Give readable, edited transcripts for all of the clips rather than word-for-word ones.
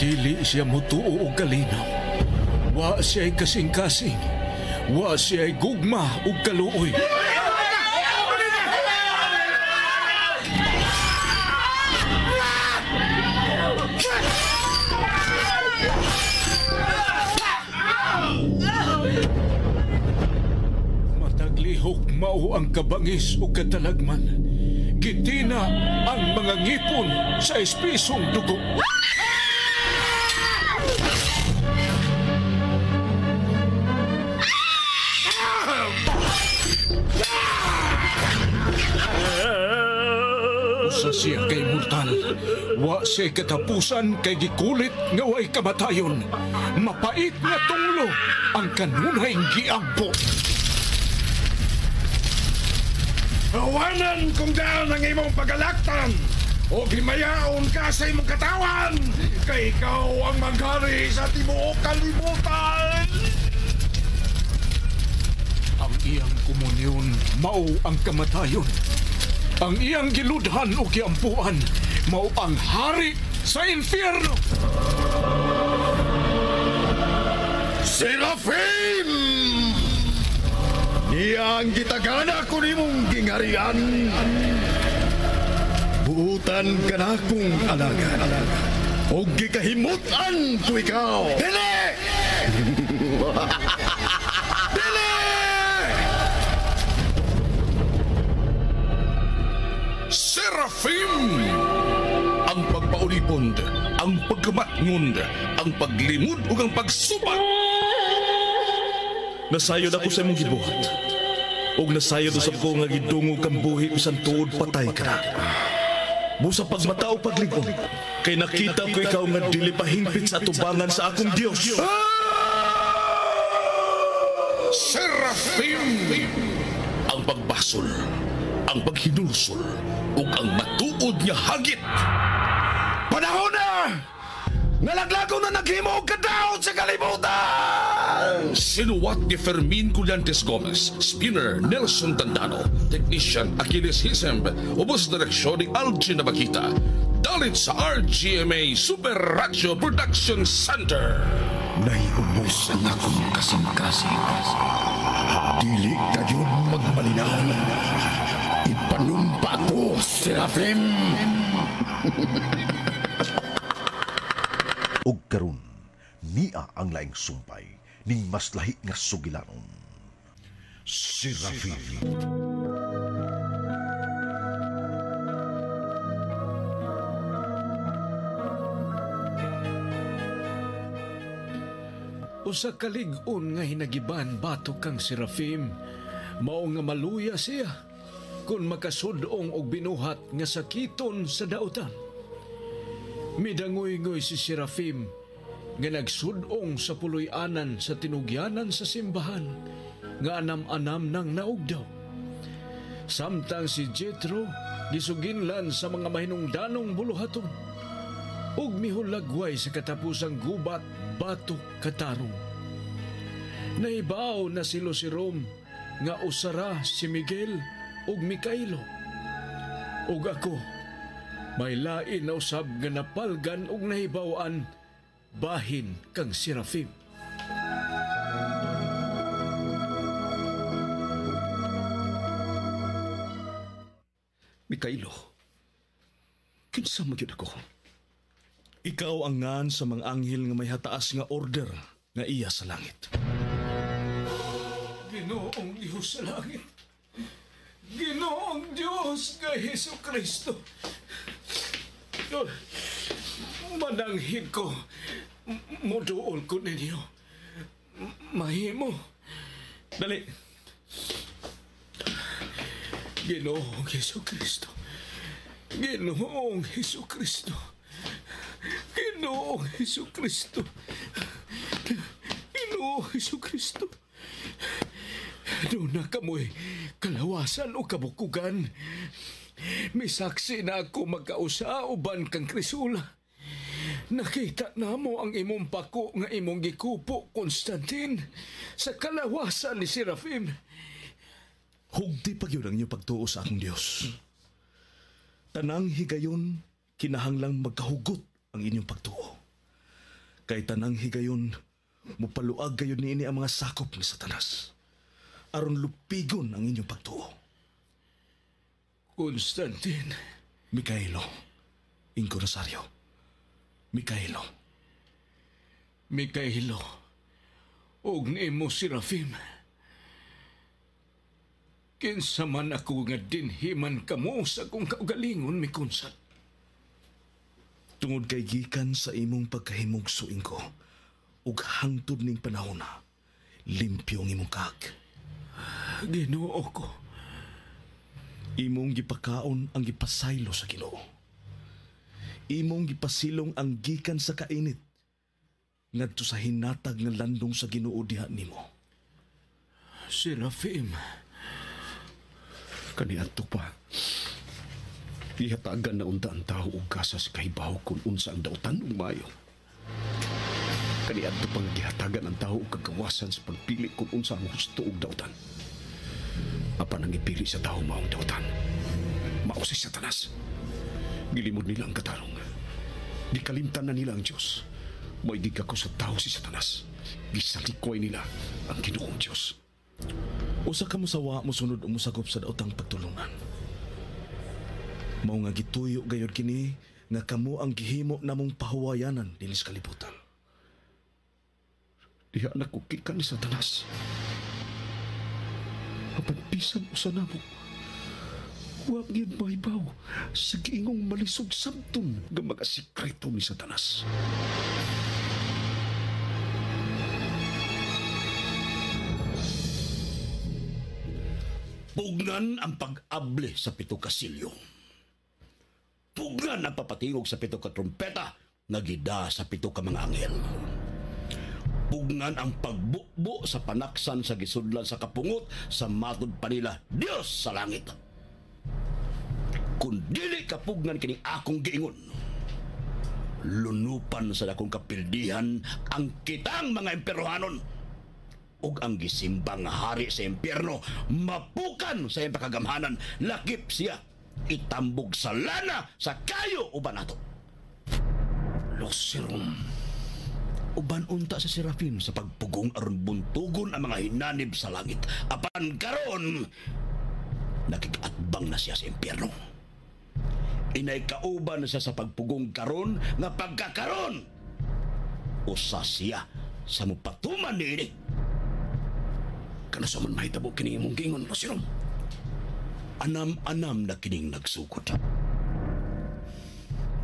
Dili siya mutuo og kalinaw. Wa siya'y kasing-kasing. Wa siya'y gugma ug kaluoy. Mataglihok mao ang kabangis ug katalagman. Gitina ang mga ngipon sa espisong dugo. Usa siya kay mortal. Wa siya katapusan kay gikulit nga way kamatayon. Mapait nga tunglo ang kanunay giampo. Awanan kung daan ang imong pagalaktan o himayaon ka sa imong katawan kay ikaw ang maghari sa tibuok kalibutan. Ang iyang komunyon mao ang kamatayon. Ang iyang giludhan o giampuan mao ang hari sa infierno. Serafim! Iya ang gitagana ko nimong gingarian. Buutan ka na kong alaga. O gikahimutan ko ikaw. Dili! Dili! Serafim! Ang pagpaulipond, ang pagkamatngond, ang paglimod ug ang pagsubat. Nasayod ako sa imong gibuhat. Og nasayod usab ko nga gidungog kang buhi bisan tuod patay ka na. Busa pagmata o paglingon, kay nakita ko ikaw nga dili pahingpit sa atubangan sa akong Dios. Serafim! Ang pagbasol, ang paghinulsol, ug ang matuod nga hagit. Panahon na! Nalaglago na naghimo og kadaot sa kalibutan! Sinuwat ni Fermin Cullantes Gomez, spinner Nelson Tandano, technician Achilles Hisemb, ubos direksyon ni Algin Nabakita. Dalit sa RGMA Super Radio Production Center. Naiubos ang akong kasing-kasing. Dili kayo magmalinaw. Ipanumpa ko, Serafim! Og karon niya ang laing sumpay ning mas lahi nga sugilanon. Serafim. Usa ka lig-on nga hinagiban batok kang Serafim. Mao nga maluya siya kung makasudong og binuhat nga sakiton sa dautan. Midangoy-ngoy si Serafim nga nagsudong sa puloy-anan sa tinugyanan sa simbahan nga anam-anam nang naugdaw. Samtang si Jethro gisuginlan sa mga mahinungdanong buluhaton ug mihulagway sa katapusang gubat batok katarong. Naibaw na si Lucirom nga usara si Miguel ug Mikailo. Ug ako may lain na usab nga napalgan ug nahibawan bahin kang Serafim. Mikailo, kinsa magyud ako? Ikaw ang ngan sa mga anghel nga may hataas nga order nga iya sa langit. Ginoong Diyos sa langit, Ginoong Diyos nga Jesucristo, mananghid ko, moduol ko ninyo. Mahimo. Dali. Ginoong Jesucristo, Ginoong Jesucristo, Ginoong Jesucristo, Ginoong Jesucristo. Doon na kamoy kalawasan o kabukugan. Misaksi na ako magkausa uban kang Krisula. Nakita na mo ang imong pako nga imong gikupo, Constantine, sa kalawasan ni Serafim. Hugdi pa yun ang inyong pagtuo sa akong Diyos. Tanang higayon, kinahanglang magkahugot ang inyong pagtuo. Kay tanang higayon, mupaluag gayon niini ang mga sakop ni Satanas. Aron lupigon ang inyong pagtuo. Constantine, Mikaelo, Inko Rosario, Mikaelo. Mikaelo, og nimo Serafim. Kinsa man ako nga dinhiman kamo sa kong kaugalingon, Mikonsat. Tungod kay gikan sa imong pagkahimugso ko, ug hangtod ning panahon na, limpyo ang imong kag. Ginoo ko. Imong gipakaon ang gipasaylo sa Ginoo. Imong gipasilong ang gikan sa kainit ngadto sa hinatag nga landong sa Ginoo diha nimo. Serafim, Kaniadto pa. Ihatagan na unta ang tao og kasa sa kahibaw kung unsa ang dautan ug mayo. Kaniadto pang gihatagan ang tao og kagawasan sa pagpili kung unsa ang husto og dautan. Apan ang ipili sa tao maong dautan, mao si Satanas. Gilimod nila ang katarong. Gikalimtan na nila ang Diyos. Mo'y gigako sa tao si Satanas. Gisalikoy nila ang Ginoong Diyos. Usa ka mosawa mo sunod umusagop sa daotang pagtulungan. Mao nga gituyo gayod kini nga kamo ang gihimo namong pahuwayanan dinhi sa kalibutan. Diha na kukikan ni Satanas. Apan bisan usa namo. Huwag yun mahibaw sa giingong malisog sabton nga mga sikreto ni Satanas. Pugnan ang pag-able sa pito ka silyo. Pugnan ang papatingog sa pito ka trumpeta nga gida sa pito ka mga anghel. Pugnan ang pagbukbo sa panaksan sa gisudlan sa kapungot sa matud pa nila Dios sa langit. Kung dili ka pugnan kining akong giingon, lunupan sa dakong kapildihan ang kitang mga emperohanon ug ang gisimbang hari sa impyerno mapukan sa iyang pakagamhanan, lakip siya itambog sa lana sa kayo uban nato. Losirum, uban unta sa Serafim sa pagpugong aron buntugon ang mga hinanib sa langit. Apan karon nakigatbang na siya sa impyerno. Inay kauban na siya sa pagpugong karon nga pagkakaron usa siya sa mupatuman niini. Kano sa man mahitabo kining imong gingon, Losirum? Anam-anam na kining nagsugod.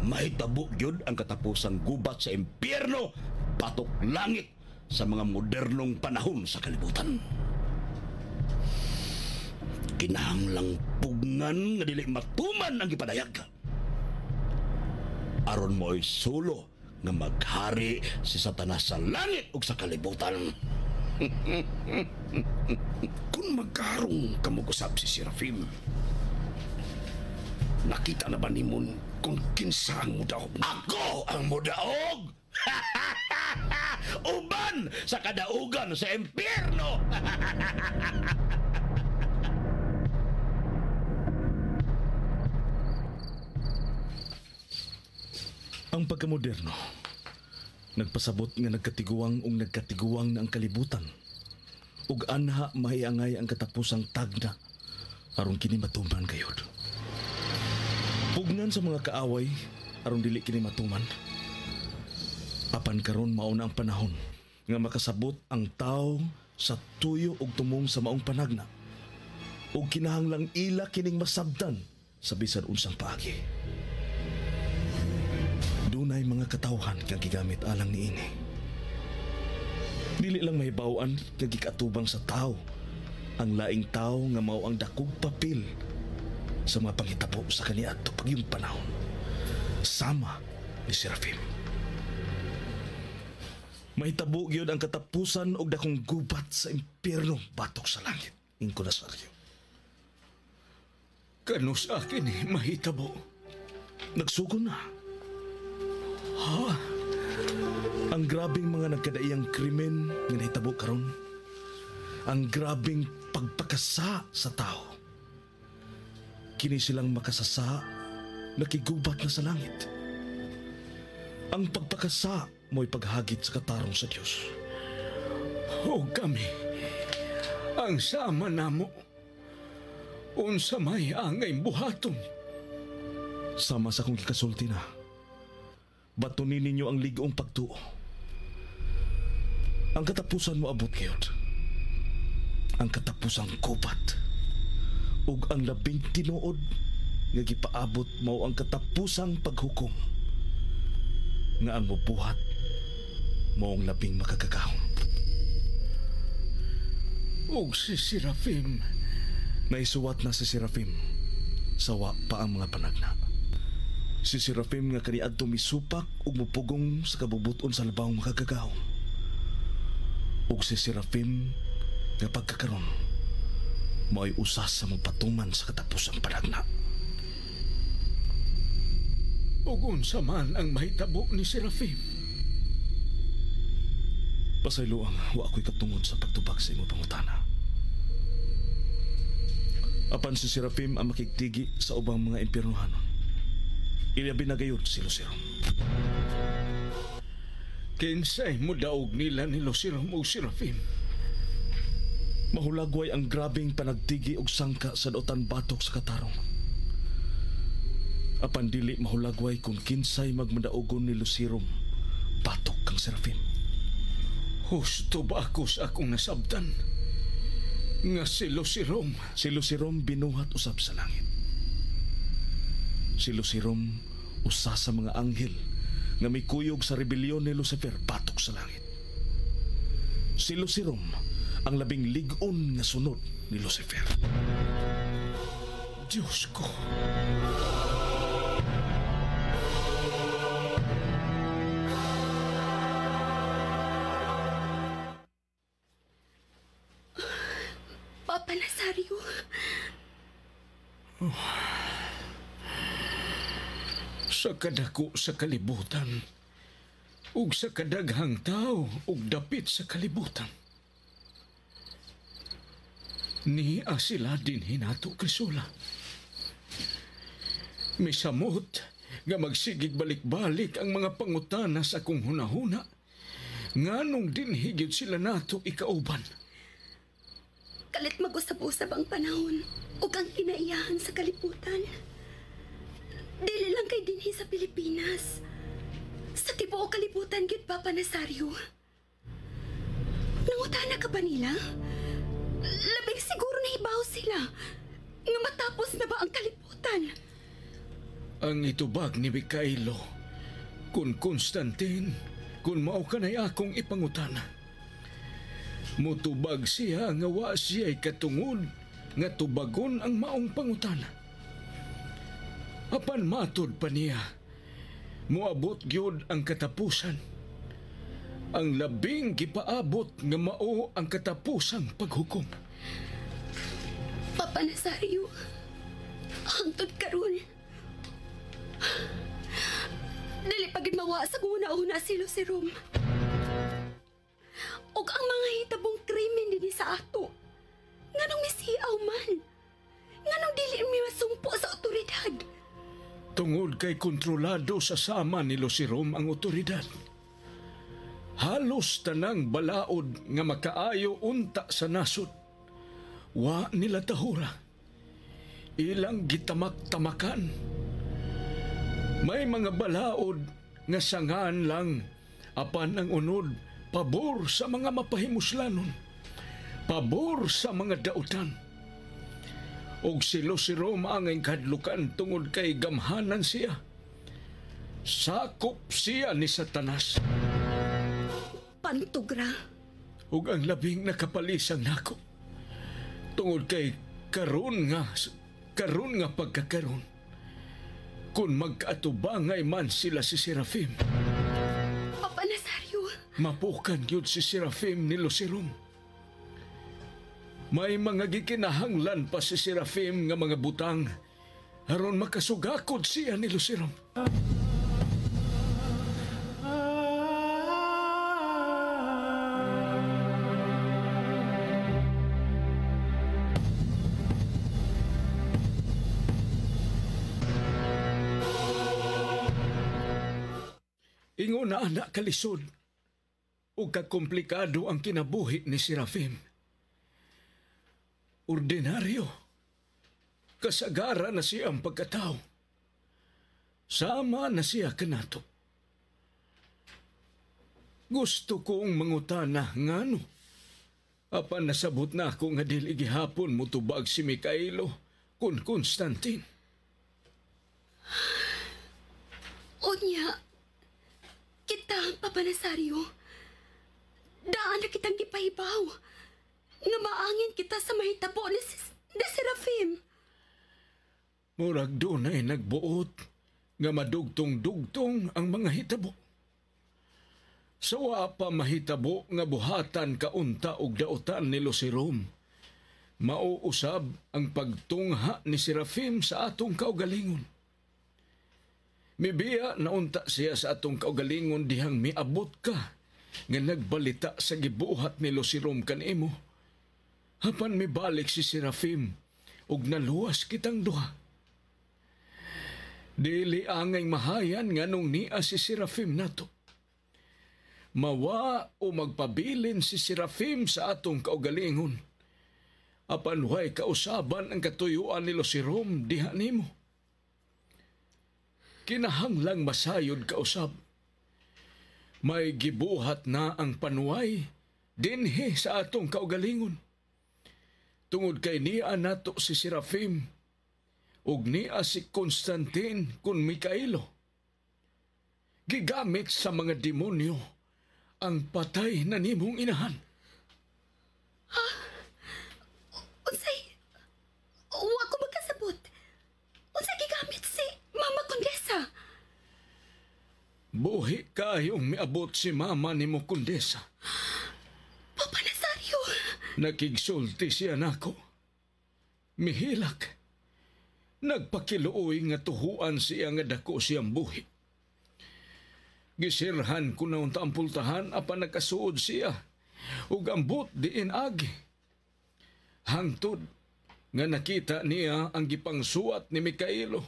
Mahitabo gyud ang katapusang gubat sa impyerno patok langit sa mga modernong panahon sa kalibutan. Kinahanglang pugnan nga dili matuman ang gipadayag. Aron mo'y sulo nga maghari si Satanas sa langit ug sa kalibutan. Kung magkarong kamag-usap si Serafim, nakita na ba ni Mon kung kinsa ang mudaog? Ako ang mudaog! Uban sa kadaugan sa impyerno! Ang pagkamoderno, nagpasabot nga nagkatiguang ug nagkatiguang na ang kalibutan. Ug anha mahiangay ang katapusang tagna aron kini matuman gayud. Pugnan sa mga kaaway aron dili kini matuman. Apan karon mao na ang panahon nga makasabot ang tao sa tuyo ug tumong sa maong panagna. Ug kinahanglang ila kining masabdan sa bisan unsang paagi. Dunay mga katawhan nga gigamit alang niini. Dili lang mahibaw-an nga gikatubang sa tao ang laing tao nga mao ang dakog papel sa mga panghitabo sa kaniadto pagyong panahon. Sama ni Serafim. Mahitabo gyud ang katapusan og dakong gubat sa impyerno batok sa langit. Inko Rosario. kano sa akin mahitabo. Nagsugo na. Ang grabing mga nagkadaiyang krimen nga nahitabo karon. Ang grabing pagpakasa sa tao. Kini silang makasasa, nakigubat na sa langit. Ang pagpakasa mo'y paghagit sa katarong sa Dios. O kami, ang sama namo, unsa may angay buhaton. Sama sa kong gikasulti na, batunin ninyo ang ligong pagtuo. Ang katapusan mo abot kayod. Ang katapusang kupat. Ug ang labing tinuod nga gipaabot mao ang katapusang paghukom. Nga ang mubuhat maong labing makagagahom. Ug si Serafim, Naisuwat na si Serafim. Sawa pa ang mga panagna. Si Serafim nga kaniadto misupak ug mupugong sa kabubuton sa labawong makagagahom. Ug si Serafim nga pagkakaron mao'y usas sa magpatuman sa katapusang panagna. ug unsa man ang mahitabo ni Serafim. Pasaylo ang wa ako'y katungod sa pagtubag sa imo pangutana. Apan si Serafim ang makigtigi sa ubang mga impyernohanon. Ilabi na gayud si Lucirom. Kinsay mo daog nila ni Lucirom o Serafim? Mahulagway ang grabing panagtigi og sangka sa dautan batok sa katarong. Apan dili mahulagway kung kinsay magmadaogon ni Lucirom batok kang Serafim. Husto ba ako sa akong nasabtan nga si Lucirom? Si Lucirom binuhat usab sa langit. Si Lucirom usa sa mga anghel nga may kuyog sa rebelyon ni Lucifer batok sa langit. Si Lucirom ang labing lig-on nga sunod ni Lucifer. Diyos ko. Papa Nazario. Sa kadako sa kalibutan ug sa kadaghang tao ug dapit sa kalibutan, niya sila din hinato kasula. Misamot nga magsigig balik-balik ang mga pangutana sa akong hunahuna, nganong din higit sila nato ikauban. Kalit mag-usab-usab ang panahon ug ang kinaiyahan sa kalibutan. Dili lang kay dinhi sa Pilipinas. Sa tibuok kalibutan gyud, Papa Nazario. Nangutana ka ba nila? Labing siguro nahibaw sila nga matapos na ba ang kalibutan. Ang itubag ni Mikhailo, kun Constantine, kun mao kanay akong ipangutana. Mutubag siya nga wa siya'y katungod nga tubagon ang maong pangutana. Apan matod pa niya, moabot gyud ang katapusan. Ang labing gipaabot nga mao ang katapusang paghukom. Papa Nazario, hangtod karon, dili pa gid mawa sa una-una si Lucirom. Og ang mga hitabong krimen dinhi sa ato, nganong misiaw man, nganong dili mi masumpo sa otoridad. Tungod kay kontrolado sa sama ni Lucirom ang otoridad. Halos tanang balaod nga makaayo unta sa nasod, wa nila tahura. Ilang gitamak-tamakan. May mga balaod nga sangan lang, apan ang unod pabor sa mga mapahimuslanon, pabor sa mga dautan. Og si Lucirom ang kadlukan tungod kay gamhanan siya. Sakop siya ni Satanas. Pantugra. Ug ang labing nakapalisang nako tungod kay karon nga pagkakaron, kung magkaatubangay man sila si Serafim, Papa Nazario, mapukan yun si Serafim ni Lucirom. May mga gikinahanglan pa si Serafim nga mga butang aron makasugakod siya ni Lucirom. Ingon na anak kalisod o kakomplikado ang kinabuhi ni Serafim. Ordinaryo, kasagara na siya ang pagkatao. Sama na siya kanato. Gusto kong mangutana ngano. Apan nasabot na ako nga dili gihapon mutubag si Mikhailo kun Constantine. Unya, kita, Papa Nazario, daan na kitang gipahibaw nga maangin kita sa mahitabo ni Serafim. Murag doon ay nagbuot nga madugtong-dugtong ang mga hitabo. Sawa pa mahitabo nga buhatan kaunta og daotan ni Lucirom. Mauusab ang pagtungha ni Serafim sa atong kaugalingon. Mibiya naunta siya sa atong kaugalingon dihang miabot ka nga nagbalita sa gibuhat ni Lucirom kanimo. Hapan mibalik si Serafim ug naluwas kitang duha. Dili angay mahayan nganong nia si Serafim nato. Mawa o magpabilin si Serafim sa atong kaugalingon. Apan way kausaban ang katuyuan ni Lucirom diha nimo. Kinahanglang masayod kausab. May gibuhat na ang panuway dinhi sa atong kaugalingon. Tungod kay niya nato si Serafim ug niya si Constantine kun Mikhailo. Gigamit sa mga demonyo ang patay na nimong inahan. Ha? Unsay? Wa ko magkasabot. Unsay gigamit si Mama Condesa? Buhi kayong miabot si Mama ni mo Condesa. Papa Nazario! Nakigsulti siya nako. Mihilak. Nagpakiluoy nga tuhuan siya nga dako siyang buhi. Gisirhan ko na unta ang pultahan apan nagkasuod siya ug ambot diin agi. Hangtod nga nakita niya ang gipangsuat ni Mikhailo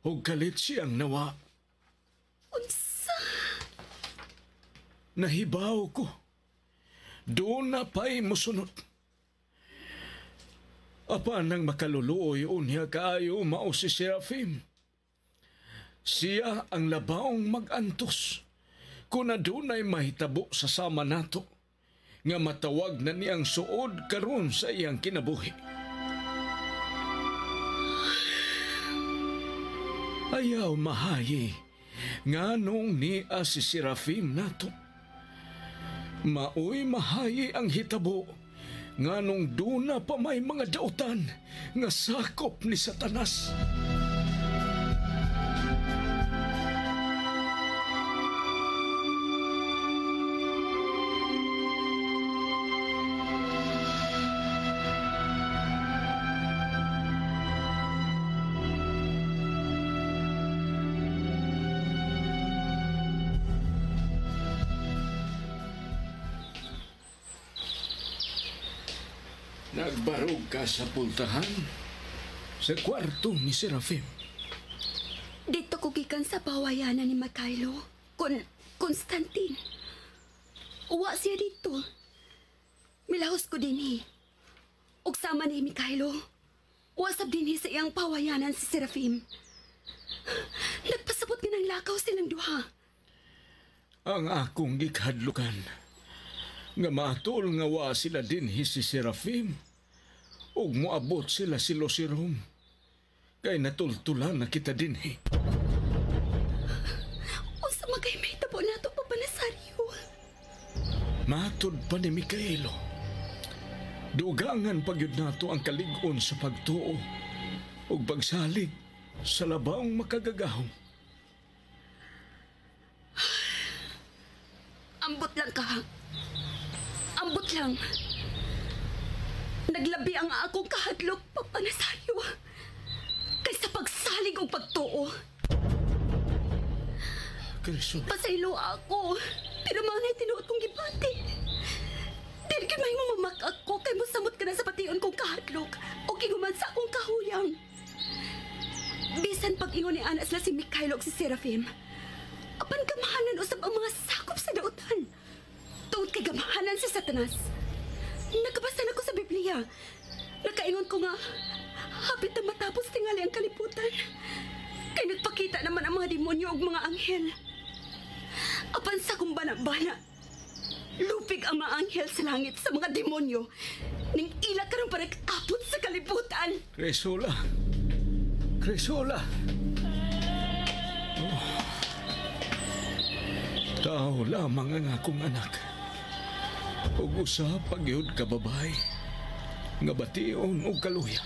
ug kalit siyang nawa. Unsa? Nahibaw ko. Doon na pa'y musunod. Apan nang makaluluoy unya kaayo mao si Serafim. Siya ang labaong mag-antos kung adunay mahitabo sa sama nato nga matawag na niyang suod karon sa iyang kinabuhi. Ayaw mahayi nganong niya si Serafim nato. Maoy mahayi ang hitabo nganong duna pa may mga dautan nga sakop ni Satanas. Nagbarog ka sa pultahan sa kwarto ni Serafim. Dito ko gikan sa pawayanan ni Mikhailo kun Constantine. Uwa siya dito. Milahos ko dinhi. Ug sama ni Mikhailo. Wasab dinhi sa iyang pawayanan si Serafim. Nagpasabot nga ng lakaw silang duha. Ang akong gikadlukan nga matol nga wa sila dinhi si Serafim ug moabot sila si Lucirom kay natultulan na kita dinhi. Unsa magay may tabo nato, Papa Nazario? Matod pa ni Mikhailo. Dugangan pagyud nato ang kalig-on sa pagtuo ug pagsalig sa labawng makagagahom. Ambot lang ka. Ambot lang. Naglabi ang akong kahadlok, Papa Nazario. Kaysa pagsalig o pagtuo. Kristo. Pasaylo ako. Pero manay tinuot kong gibati. Dili ka may mamamak ako kay mosamot ka na sa pation kong kahadlok o ginuman sa akong kahuyang. Bisan pag-ingon ni Anas na si Mikhailo o si Serafim, Apan gamahanan usab ang mga sakop sa dautan. Tungod kay gamahanan si Satanas. Nagkabasa na ko sa Biblia. Nakaingon ko nga, hapit na matapos tingali ang kaliputan. Kay nagpakita naman ang mga demonyo o mga anghel. Apan sa kung bana-bana, lupig ang mga anghel sa langit sa mga demonyo. Ning ila karon pa nag-abot sa kalibutan. Crisula. Crisula. Oh. Tao lamang ang akong anak. Ug usa pagyud ka babay nga bation og kaluya.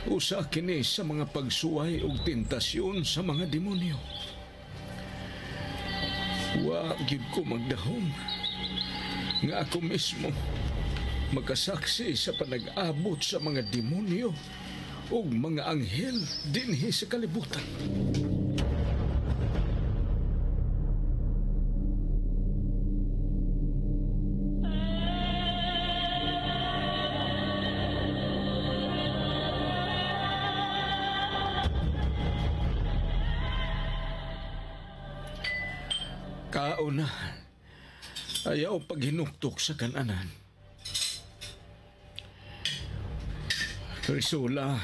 Usa kini sa mga pagsuway ug tentasyon sa mga demonyo. Wa gyud ko magdahom nga ako mismo magkasaksi sa panag-abot sa mga demonyo ug mga anghel dinhi sa kalibutan. Kauna, ayaw paghinuktok sa kananan. Crisula.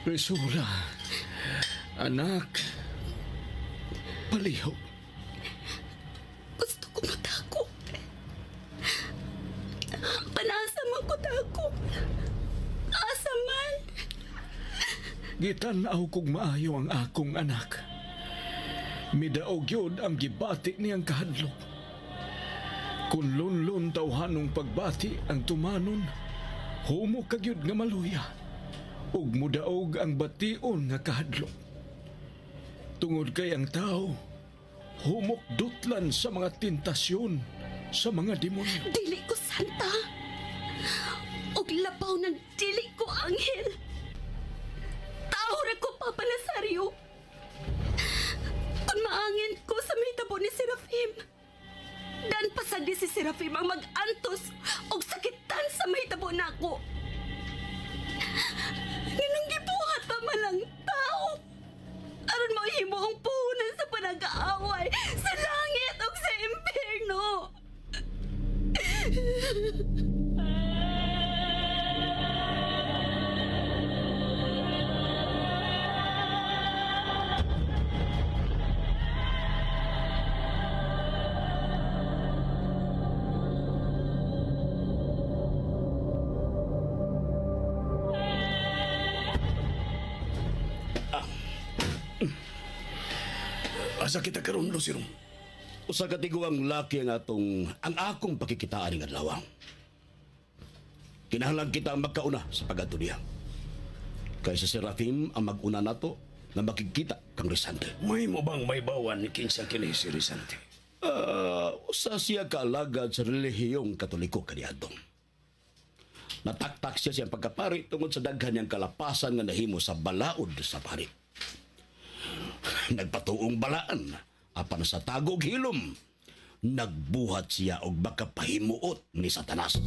Crisula. Anak. Palihog. Gusto ko matakot. Panasa man ko takot. Asa man. Gitanaw kong maayo ang akong anak. Midaog yun ang gibati niyang kahadlok. Kung lunlun tawhanong pagbati ang tumanon, humo kagyud nga maluya, ug mudaog ang bation nga kahadlok. Tungod kay ang tao, humok dutlan sa mga tentasyon sa mga demonyo. Dili ko santa. Og labaw ng dili ko anghel. Tao ra ko papalasaryo. Kung maangin ko sa mahitabo ni Serafim, dan pasagdi si Serafim ang mag-antos og sakitan sa mahitabo nako. Nganong gibuhat pa malang tao aron mahimo ang puhunan sa panag-aaway sa langit ug sa impierno. Asa kita karon lo sirong. Usa ka tiguang laki ang akong pakikitaan ng adlaw. Kinahanglan kita ang magkauna sa pag-adto niya. Kay si Serafim ang mag-una nato na makikita kang Risante. May mo bang may bawan ni kinsa kini si Risante? Usa siya kaalagad sa relihiyong Katoliko kaniadto. Nataktak siya siyang pagkapari tungod sa daghan niyang kalapasan nga nahimo sa balaod sa pari. Nagpatuong balaan, apan sa tagog hilom, nagbuhat siya og baka pahimuot ni Satanas.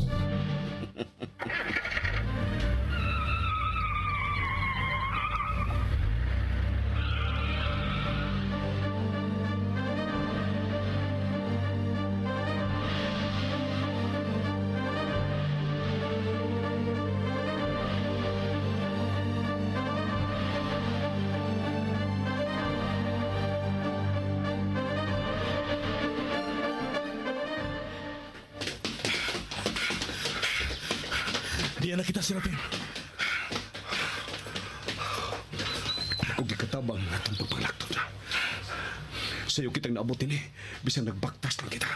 Diyan na kita, Serafim. Kung gikatabang na itong pagpanglakton na. Sa'yo kitang naabotin bisan nagbaktas lang kita.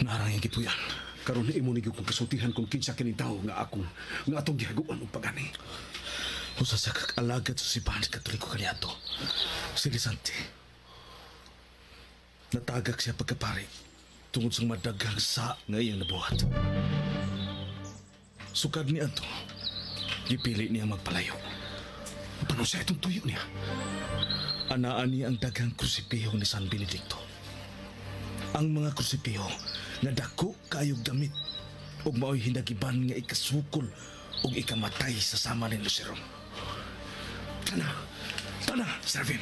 Narang yung kipuyan. Karon na imo ni kong kasultihan kung kinsa kining tao nga atong gihaguan og pagani. Usa sa kag-alagad sa sibahan sa Katoliko kaniadto, si Risante. Natagak siya pagkapari tungod sa madagang sa nga iyang nabuhat. Sukad ni Anto, gipili niya magpalayo. Paano sa itong tuyo niya? Anaan niya ang daghang krusipiho ni San Benedicto. Ang mga krusipiho na dako kayog damit ug mao'y hinagiban nga ikasukol ug ikamatay sa sama ni Lucerong. Tana, Serafim.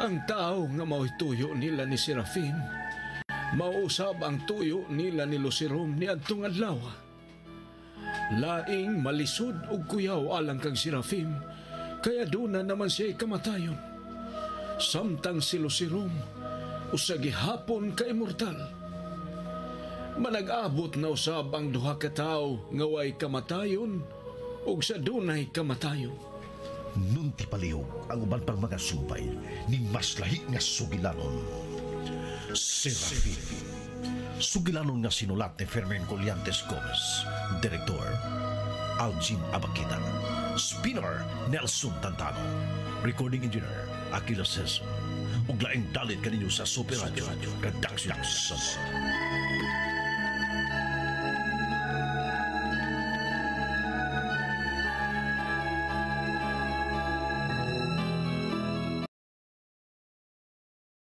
Ang tao nga mao'y tuyo nila ni Serafim, mauusab ang tuyo nila ni Lucirom ni adtong adlaw. Laing malisod og kuyaw alang kang Serafim, kaya duna naman siya'y kamatayon. Samtang si Lucirom, usag gihapon ka immortal. Manag-abot na usab ang duha ka tawo nga way kamatayon ug sa dunay kamatayon. Nun ti palihog ang uban pang mga sumpay ning mas lahi nga sugilanon. Serafim. Sugilanon nga sinulat ni Fermin Colliantes Gomez. Direktor, Algin Abakita. Spinner, Nelson Tantano. Recording engineer, Aquila Cesar. Ug laing dalit kaninyo sa Super Radio. Production.